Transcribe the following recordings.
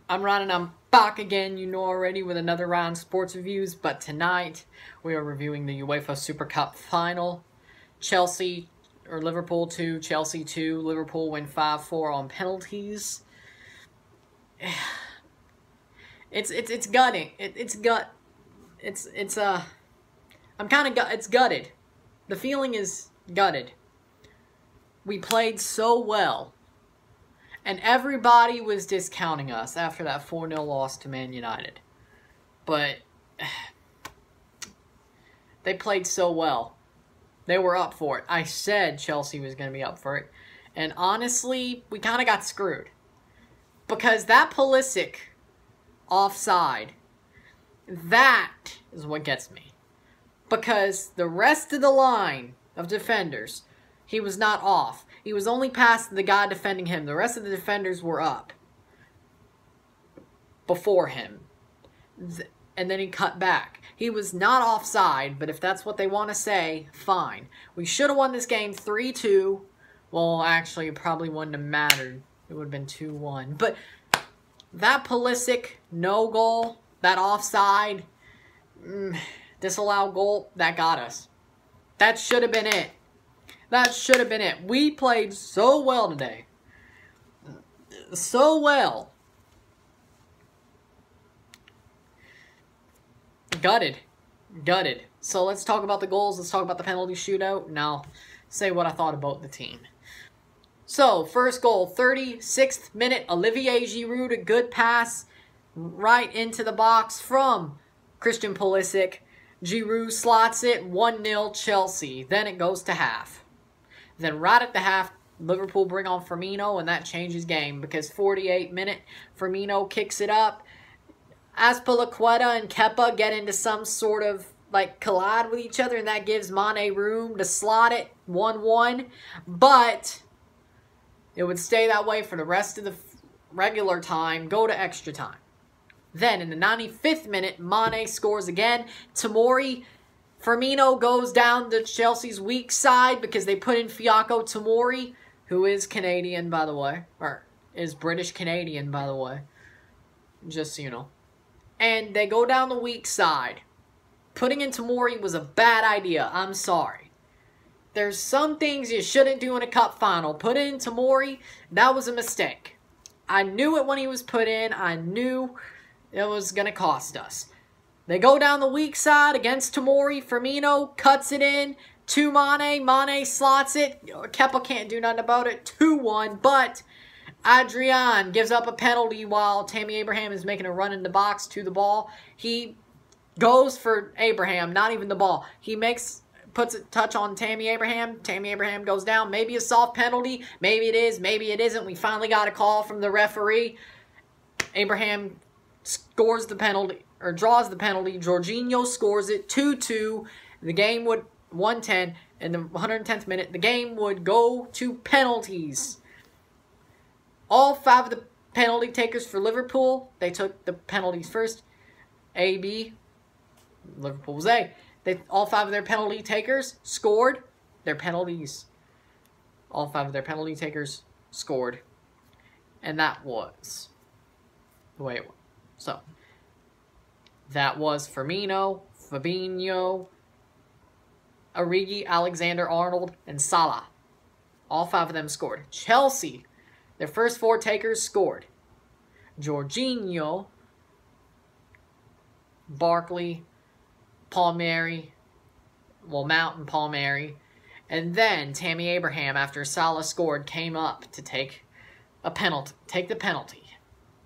I'm Ron and I'm back again, you know already, with another round of sports reviews, but tonight we are reviewing the UEFA Super Cup final. Liverpool 2, Chelsea 2, Liverpool win 5-4 on penalties. It's gutting. It's gutted. The feeling is gutted. We played so well. And everybody was discounting us after that 4-0 loss to Man United. But they played so well. They were up for it. I said Chelsea was going to be up for it. And honestly, we kind of got screwed. Because that Pulisic offside, that is what gets me. Because the rest of the line of defenders, he was not off. He was only past the guy defending him. The rest of the defenders were up before him. And then he cut back. He was not offside, but if that's what they want to say, fine. We should have won this game 3-2. Well, actually, it probably wouldn't have mattered. It would have been 2-1. But that Pulisic no goal, that offside, disallowed goal, that got us. That should have been it. That should have been it. We played so well today. So well. Gutted. Gutted. So let's talk about the goals. Let's talk about the penalty shootout. And I'll say what I thought about the team. So, first goal, 36th minute. Olivier Giroud, a good pass right into the box from Christian Pulisic. Giroud slots it, 1-0 Chelsea. Then it goes to half. Then right at the half, Liverpool bring on Firmino, and that changes game because 48th minute, Firmino kicks it up. Azpilicueta and Kepa get into some sort of collide with each other, and that gives Mane room to slot it 1-1. But it would stay that way for the rest of the regular time, go to extra time. Then in the 95th minute, Mane scores again. Tomori, Firmino goes down to Chelsea's weak side because they put in Fiacco Tomori, who is Canadian, by the way. Or is British-Canadian, by the way. Just so you know. And they go down the weak side. Putting in Tomori was a bad idea. I'm sorry. There's some things you shouldn't do in a cup final. Put in Tomori, that was a mistake. I knew it when he was put in. I knew it was going to cost us. They go down the weak side against Tomori. Firmino cuts it in to Mane. Mane slots it. Kepa can't do nothing about it. 2-1. But Adrian gives up a penalty while Tammy Abraham is making a run in the box to the ball. He goes for Abraham, not even the ball. He puts a touch on Tammy Abraham. Tammy Abraham goes down. Maybe a soft penalty. Maybe it is. Maybe it isn't. We finally got a call from the referee. Abraham scores the penalty. Or draws the penalty. Jorginho scores it 2-2. The game would 110 in the 110th minute. The game would go to penalties. All 5 of the penalty takers for Liverpool, they took the penalties first. A, B. Liverpool was A. All 5 of their penalty takers scored their penalties. All 5 of their penalty takers scored. And that was the way it was. So that was Firmino, Fabinho, Origi, Alexander-Arnold, and Salah. All 5 of them scored. Chelsea, their first 4 takers scored. Jorginho, Barkley, Palmieri, Mount and Palmieri. And then Tammy Abraham, after Salah scored, came up to take the penalty.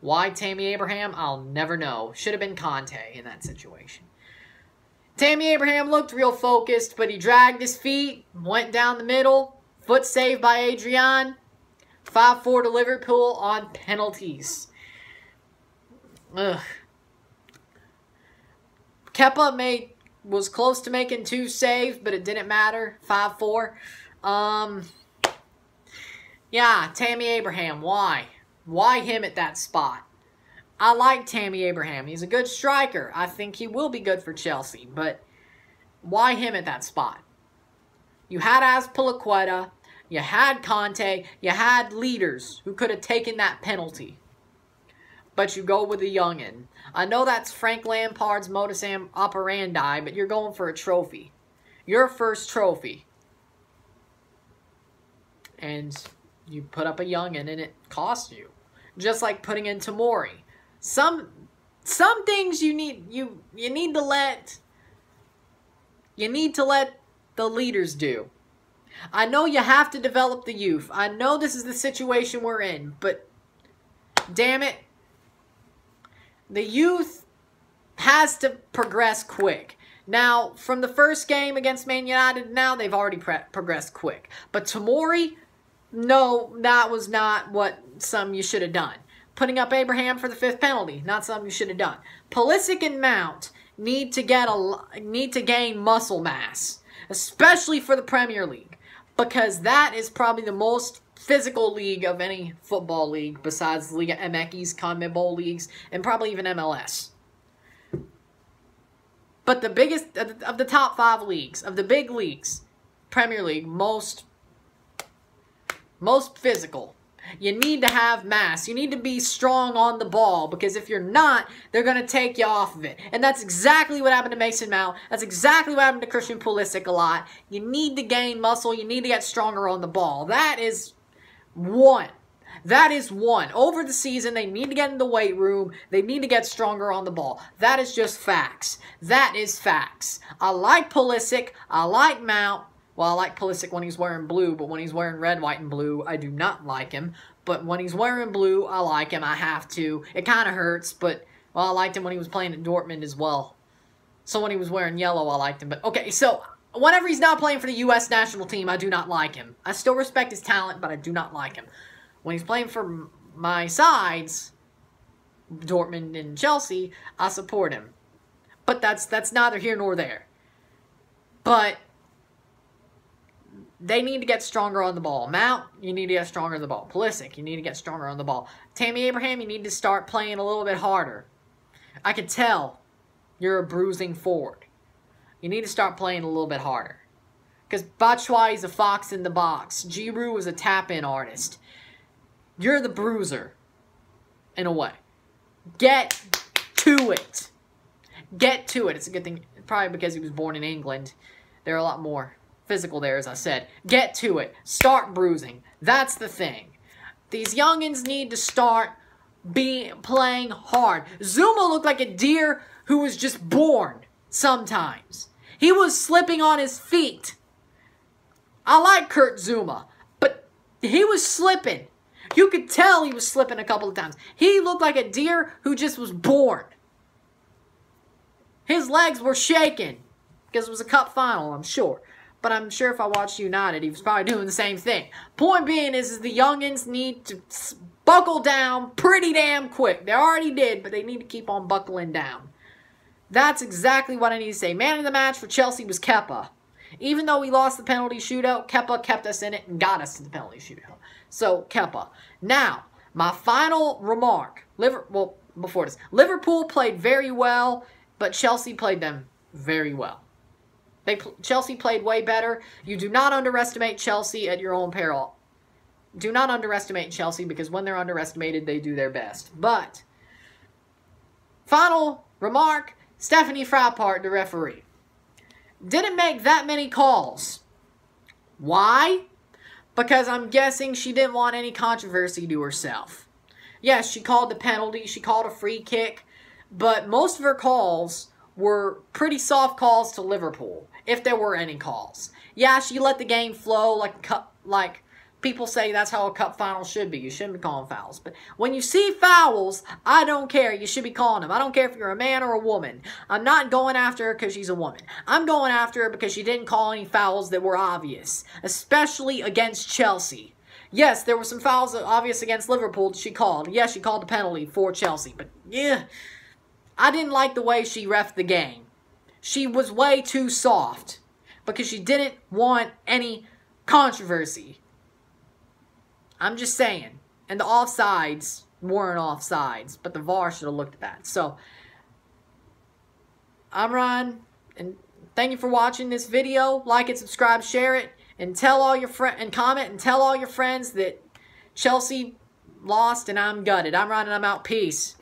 Why Tammy Abraham? I'll never know. Should have been Conte in that situation. Tammy Abraham looked real focused, but he dragged his feet, went down the middle. Foot saved by Adrian. 5-4 to Liverpool on penalties. Ugh. Kepa was close to making 2 saves, but it didn't matter. 5-4. Yeah, Tammy Abraham. Why? Why him at that spot? I like Tammy Abraham. He's a good striker. I think he will be good for Chelsea. But why him at that spot? You had Azpilicueta. You had Conte. You had leaders who could have taken that penalty. but you go with a youngin. I know that's Frank Lampard's modus operandi, but you're going for a trophy. Your first trophy. And you put up a youngin and it costs you. Just like putting in Tomori. Some things you need to let the leaders do. I know you have to develop the youth. I know this is the situation we're in, but damn it, the youth has to progress quick. Now, from the first game against Man United, now they've already progressed quick. But Tomori, no, that was not what you should have done. Putting up Abraham for the 5th penalty, not something you should have done. Pulisic and Mount need to gain muscle mass, especially for the Premier League, because that is probably the most physical league of any football league besides Liga MX, CONMEBOL leagues, and probably even MLS. But the biggest of the top 5 leagues, of the big leagues, Premier League, most physical. You need to have mass. You need to be strong on the ball, because if you're not, they're going to take you off of it. And that's exactly what happened to Mason Mount. That's exactly what happened to Christian Pulisic a lot. You need to gain muscle. You need to get stronger on the ball. That is one. That is one. Over the season, they need to get in the weight room. They need to get stronger on the ball. That is just facts. That is facts. I like Pulisic. I like Mount. Well, I like Pulisic when he's wearing blue, but when he's wearing red, white, and blue, I do not like him. But when he's wearing blue, I like him. I have to. It kind of hurts, but, well, I liked him when he was playing at Dortmund as well. So when he was wearing yellow, I liked him. But, okay, so whenever he's not playing for the U.S. national team, I do not like him. I still respect his talent, but I do not like him. When he's playing for my sides, Dortmund and Chelsea, I support him. But that's neither here nor there. But they need to get stronger on the ball. Mount, you need to get stronger on the ball. Pulisic, you need to get stronger on the ball. Tammy Abraham, you need to start playing a little bit harder. I can tell you're a bruising forward. You need to start playing a little bit harder. Because Batshuayi's a fox in the box. Giroud is a tap-in artist. You're the bruiser, in a way. Get to it. Get to it. It's a good thing, probably because he was born in England. They're a lot more physical there, as I said. Get to it. Start bruising. That's the thing. These youngins need to start playing hard. Zuma looked like a deer who was just born sometimes. He was slipping on his feet. I like Kurt Zuma, but he was slipping. You could tell he was slipping a couple of times. He looked like a deer who just was born. His legs were shaking because it was a cup final, I'm sure. But I'm sure if I watched United, he was probably doing the same thing. Point being is the youngins need to buckle down pretty damn quick. They already did, but they need to keep on buckling down. That's exactly what I need to say. Man of the match for Chelsea was Kepa. Even though we lost the penalty shootout, Kepa kept us in it and got us to the penalty shootout. So, Kepa. Now, my final remark. Before this. Liverpool played very well, but Chelsea played them very well. Chelsea played way better. You do not underestimate Chelsea at your own peril. Do not underestimate Chelsea, because when they're underestimated, they do their best. But, final remark, Stephanie Frappart, the referee, didn't make that many calls. Why? Because I'm guessing she didn't want any controversy to herself. Yes, she called the penalty, she called a free kick, but most of her calls were pretty soft calls to Liverpool, if there were any calls. Yeah, she let the game flow like people say that's how a cup final should be. You shouldn't be calling fouls. But when you see fouls, I don't care. You should be calling them. I don't care if you're a man or a woman. I'm not going after her because she's a woman. I'm going after her because she didn't call any fouls that were obvious, especially against Chelsea. Yes, there were some fouls obvious against Liverpool she called. Yes, she called the penalty for Chelsea. But, yeah, I didn't like the way she reffed the game. She was way too soft because she didn't want any controversy. I'm just saying. And the offsides weren't offsides, but the VAR should have looked at that. So, I'm Ron, and thank you for watching this video. Like it, subscribe, share it, and tell all your comment and tell all your friends that Chelsea lost and I'm gutted. I'm Ron and I'm out. Peace.